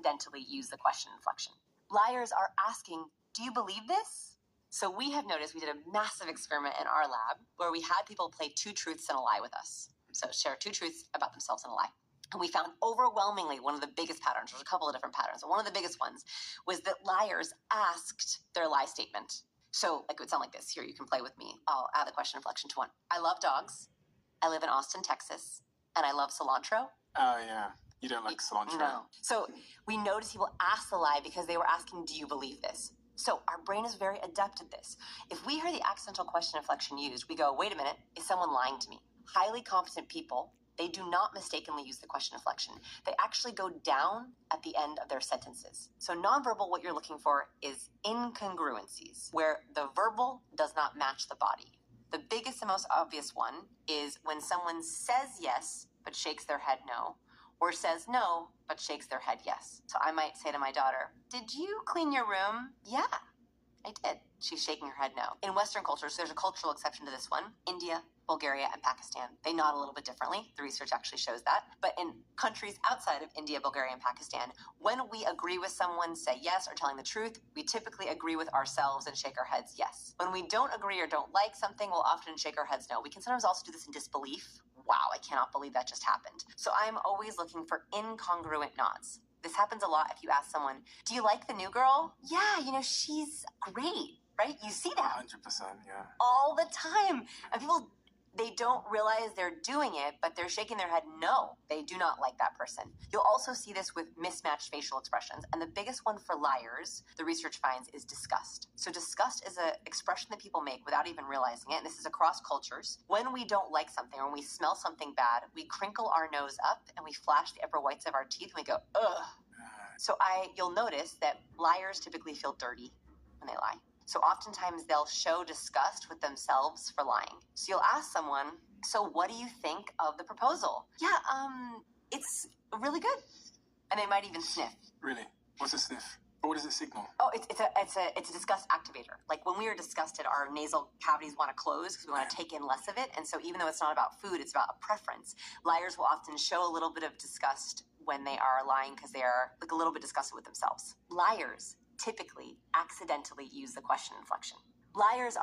accidentally use the question inflection. Liars are asking, do you believe this? So we have noticed, we did a massive experiment in our lab where we had people play 2 truths and a lie with us. So share 2 truths about themselves and a lie. And we found overwhelmingly one of the biggest patterns, there's a couple of different patterns, but one of the biggest ones was that liars asked their lie statement. So like it would sound like this. Here, you can play with me. I'll add the question inflection to one. I love dogs. I live in Austin, Texas. And I love cilantro. Oh, yeah. You don't like cilantro. No. So we noticed people asked the lie because they were asking, do you believe this? So our brain is very adept at this. If we hear the accidental question inflection used, we go, wait a minute, is someone lying to me? Highly competent people, they do not mistakenly use the question inflection. They actually go down at the end of their sentences. So nonverbal, what you're looking for is incongruencies, where the verbal does not match the body. The biggest and most obvious one is when someone says yes, but shakes their head no, or says no, but shakes their head yes. So I might say to my daughter, did you clean your room? Yeah, I did. She's shaking her head no. In Western cultures, there's a cultural exception to this one. India, Bulgaria, and Pakistan. They nod a little bit differently. The research actually shows that. But in countries outside of India, Bulgaria, and Pakistan, when we agree with someone, say yes, or telling the truth, we typically agree with ourselves and shake our heads yes. When we don't agree or don't like something, we'll often shake our heads no. We can sometimes also do this in disbelief. Wow, I cannot believe that just happened. So I'm always looking for incongruent nods. This happens a lot if you ask someone, do you like the new girl? Yeah, she's great, right? You see that 100%, yeah. all the time. And people, they don't realize they're doing it, but they're shaking their head no. They do not like that person. You'll also see this with mismatched facial expressions. And the biggest one for liars, the research finds, is disgust. So disgust is an expression that people make without even realizing it. And this is across cultures. When we don't like something or when we smell something bad, we crinkle our nose up and we flash the upper whites of our teeth and we go, ugh. So you'll notice that liars typically feel dirty when they lie. So oftentimes they'll show disgust with themselves for lying. So you'll ask someone, so what do you think of the proposal? Yeah, it's really good. And they might even sniff. Really? What's a sniff? What does it signal? Oh, it's a disgust activator. Like when we are disgusted, our nasal cavities want to close because we want to take in less of it. And so even though it's not about food, it's about a preference. Liars will often show a little bit of disgust when they are lying because they are like a little bit disgusted with themselves. Liars typically accidentally use the question inflection. Liars